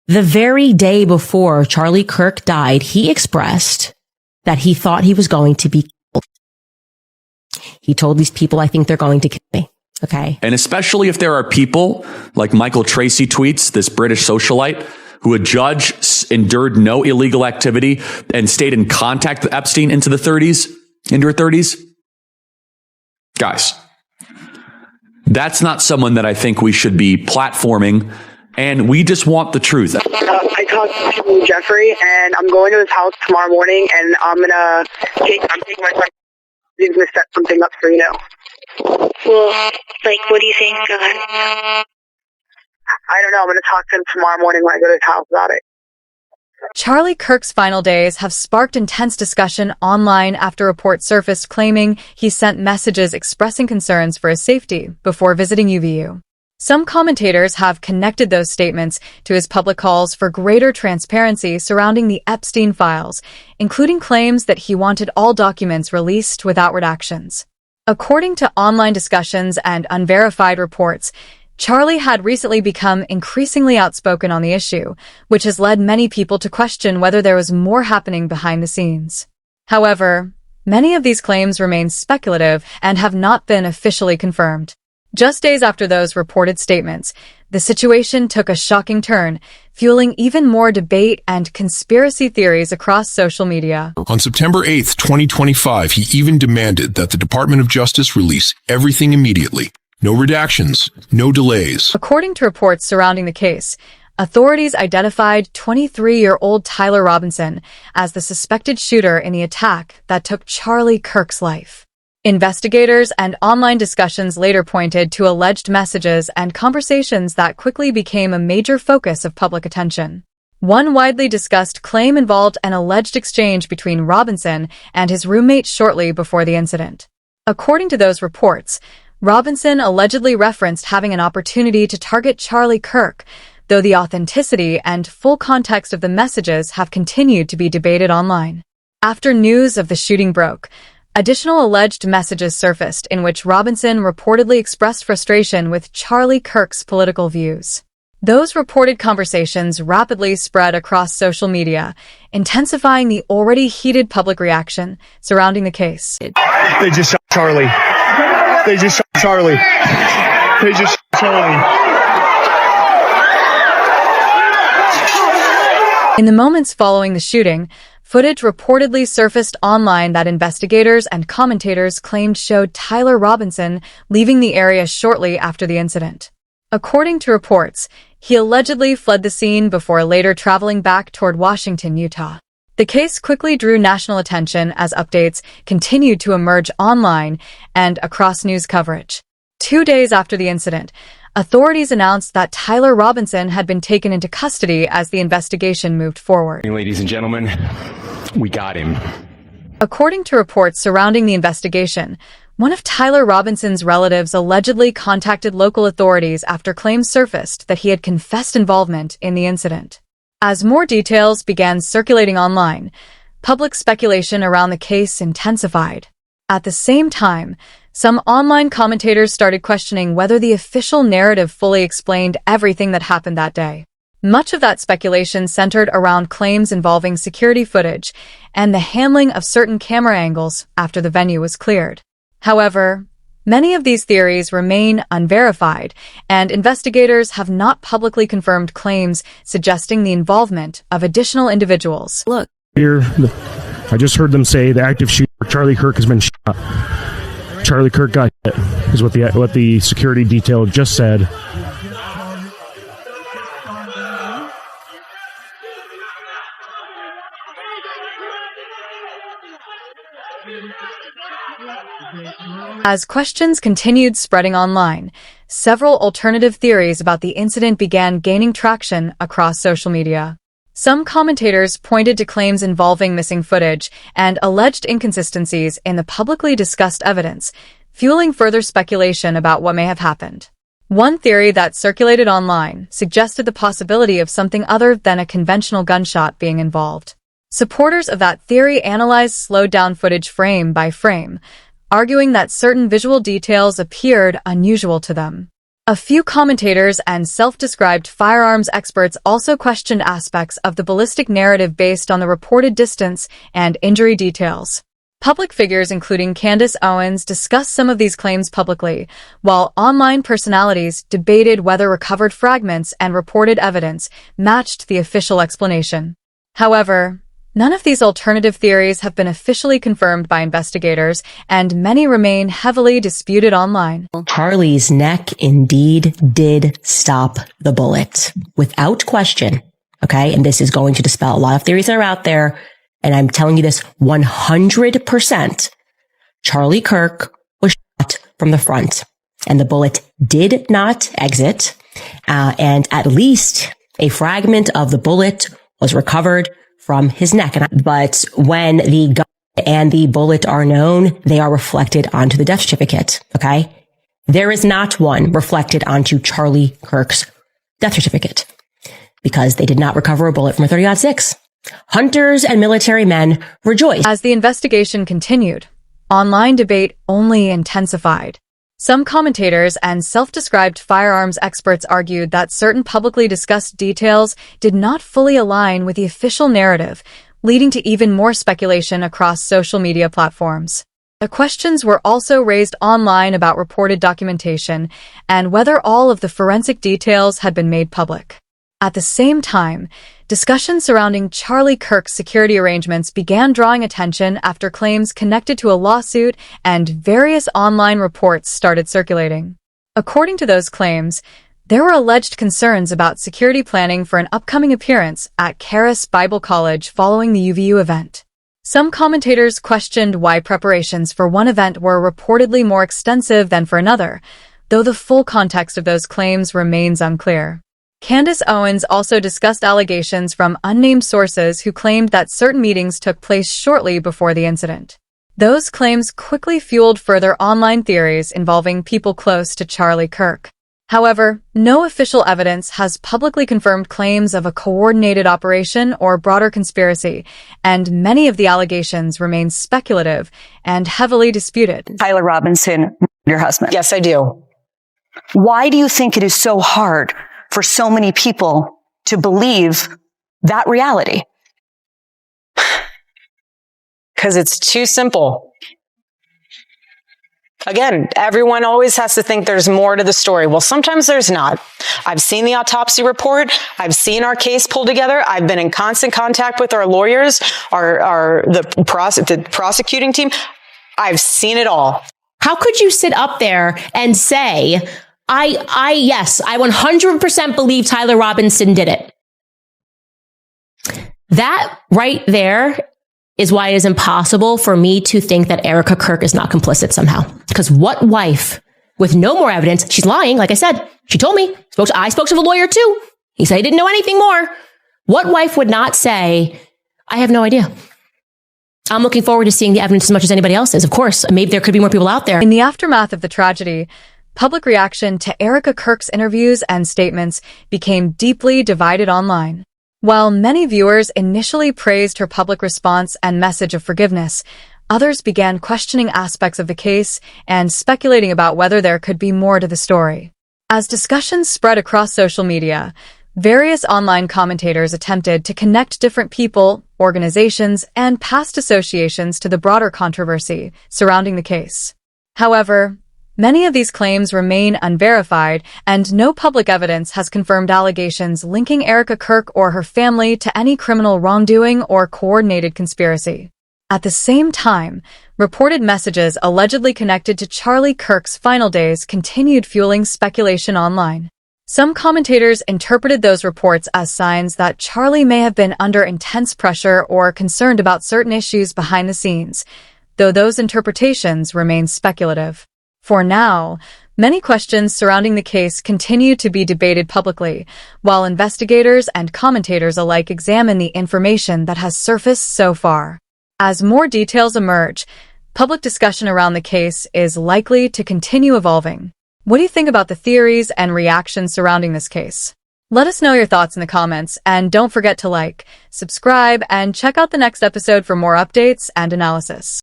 The very day before Charlie Kirk died, he expressed that he thought he was going to be killed. He told these people, I think they're going to kill me. Okay. And especially if there are people like Michael Tracy tweets, this British socialite, who a judge endured no illegal activity and stayed in contact with Epstein into her 30s. Guys, that's not someone that I think we should be platforming, and we just want the truth. I talked to Jeffrey, and I'm going to his house tomorrow morning, and I'm taking my time. He's going to set something up for you now. Well, like, what do you think? Go ahead. I don't know. I'm going to talk to him tomorrow morning when I go to his house about it. Charlie Kirk's final days have sparked intense discussion online after reports surfaced claiming he sent messages expressing concerns for his safety before visiting UVU. Some commentators have connected those statements to his public calls for greater transparency surrounding the Epstein files, including claims that he wanted all documents released without redactions. According to online discussions and unverified reports, Charlie had recently become increasingly outspoken on the issue, which has led many people to question whether there was more happening behind the scenes. However, many of these claims remain speculative and have not been officially confirmed. Just days after those reported statements, the situation took a shocking turn, fueling even more debate and conspiracy theories across social media. On September 8, 2025, he even demanded that the Department of Justice release everything immediately. No redactions, no delays. According to reports surrounding the case, authorities identified 23-year-old Tyler Robinson as the suspected shooter in the attack that took Charlie Kirk's life. Investigators and online discussions later pointed to alleged messages and conversations that quickly became a major focus of public attention. One widely discussed claim involved an alleged exchange between Robinson and his roommate shortly before the incident. According to those reports, Robinson allegedly referenced having an opportunity to target Charlie Kirk, though the authenticity and full context of the messages have continued to be debated online. After news of the shooting broke, additional alleged messages surfaced in which Robinson reportedly expressed frustration with Charlie Kirk's political views. Those reported conversations rapidly spread across social media, intensifying the already heated public reaction surrounding the case. They just shot Charlie. They just shot Charlie. They just shot Charlie. In the moments following the shooting, footage reportedly surfaced online that investigators and commentators claimed showed Tyler Robinson leaving the area shortly after the incident. According to reports, he allegedly fled the scene before later traveling back toward Washington, Utah. The case quickly drew national attention as updates continued to emerge online and across news coverage. 2 days after the incident, authorities announced that Tyler Robinson had been taken into custody as the investigation moved forward. Ladies and gentlemen, we got him. According to reports surrounding the investigation, one of Tyler Robinson's relatives allegedly contacted local authorities after claims surfaced that he had confessed involvement in the incident. As more details began circulating online, public speculation around the case intensified. At the same time, some online commentators started questioning whether the official narrative fully explained everything that happened that day. Much of that speculation centered around claims involving security footage and the handling of certain camera angles after the venue was cleared. However, many of these theories remain unverified, and investigators have not publicly confirmed claims suggesting the involvement of additional individuals. Look. Here, I just heard them say the active shooter, Charlie Kirk, has been shot. Charlie Kirk got hit, is what the security detail just said. As questions continued spreading online, several alternative theories about the incident began gaining traction across social media. Some commentators pointed to claims involving missing footage and alleged inconsistencies in the publicly discussed evidence, fueling further speculation about what may have happened. One theory that circulated online suggested the possibility of something other than a conventional gunshot being involved. Supporters of that theory analyzed slowed-down footage frame by frame, arguing that certain visual details appeared unusual to them. A few commentators and self-described firearms experts also questioned aspects of the ballistic narrative based on the reported distance and injury details. Public figures including Candace Owens discussed some of these claims publicly, while online personalities debated whether recovered fragments and reported evidence matched the official explanation. However, none of these alternative theories have been officially confirmed by investigators, and many remain heavily disputed online. Charlie's neck indeed did stop the bullet, without question. Okay, and this is going to dispel a lot of theories that are out there. And I'm telling you this 100%. Charlie Kirk was shot from the front, and the bullet did not exit. And at least a fragment of the bullet was recovered from his neck. But when the gun and the bullet are known, they are reflected onto the death certificate. Okay. There is not one reflected onto Charlie Kirk's death certificate because they did not recover a bullet from a 30-06. Hunters and military men rejoiced. As the investigation continued, online debate only intensified. Some commentators and self-described firearms experts argued that certain publicly discussed details did not fully align with the official narrative, leading to even more speculation across social media platforms. The questions were also raised online about reported documentation and whether all of the forensic details had been made public. At the same time, discussions surrounding Charlie Kirk's security arrangements began drawing attention after claims connected to a lawsuit and various online reports started circulating. According to those claims, there were alleged concerns about security planning for an upcoming appearance at Charis Bible College following the UVU event. Some commentators questioned why preparations for one event were reportedly more extensive than for another, though the full context of those claims remains unclear. Candace Owens also discussed allegations from unnamed sources who claimed that certain meetings took place shortly before the incident. Those claims quickly fueled further online theories involving people close to Charlie Kirk. However, no official evidence has publicly confirmed claims of a coordinated operation or broader conspiracy, and many of the allegations remain speculative and heavily disputed. Tyler Robinson, your husband. Yes, I do. Why do you think it is so hard for so many people to believe that reality? Because it's too simple. Again, everyone always has to think there's more to the story. Well, sometimes there's not. I've seen the autopsy report. I've seen our case pulled together. I've been in constant contact with our lawyers, the prosecuting team. I've seen it all. How could you sit up there and say, yes, I 100% believe Tyler Robinson did it? That right there is why it is impossible for me to think that Erika Kirk is not complicit somehow. Because what wife, with no more evidence, she's lying, like I said, she told me, I spoke to the lawyer too. He said he didn't know anything more. What wife would not say, I have no idea? I'm looking forward to seeing the evidence as much as anybody else is. Of course, maybe there could be more people out there. In the aftermath of the tragedy, public reaction to Erika Kirk's interviews and statements became deeply divided online. While many viewers initially praised her public response and message of forgiveness, others began questioning aspects of the case and speculating about whether there could be more to the story. As discussions spread across social media, various online commentators attempted to connect different people, organizations, and past associations to the broader controversy surrounding the case. However, many of these claims remain unverified, and no public evidence has confirmed allegations linking Erika Kirk or her family to any criminal wrongdoing or coordinated conspiracy. At the same time, reported messages allegedly connected to Charlie Kirk's final days continued fueling speculation online. Some commentators interpreted those reports as signs that Charlie may have been under intense pressure or concerned about certain issues behind the scenes, though those interpretations remain speculative. For now, many questions surrounding the case continue to be debated publicly, while investigators and commentators alike examine the information that has surfaced so far. As more details emerge, public discussion around the case is likely to continue evolving. What do you think about the theories and reactions surrounding this case? Let us know your thoughts in the comments, and don't forget to like, subscribe, and check out the next episode for more updates and analysis.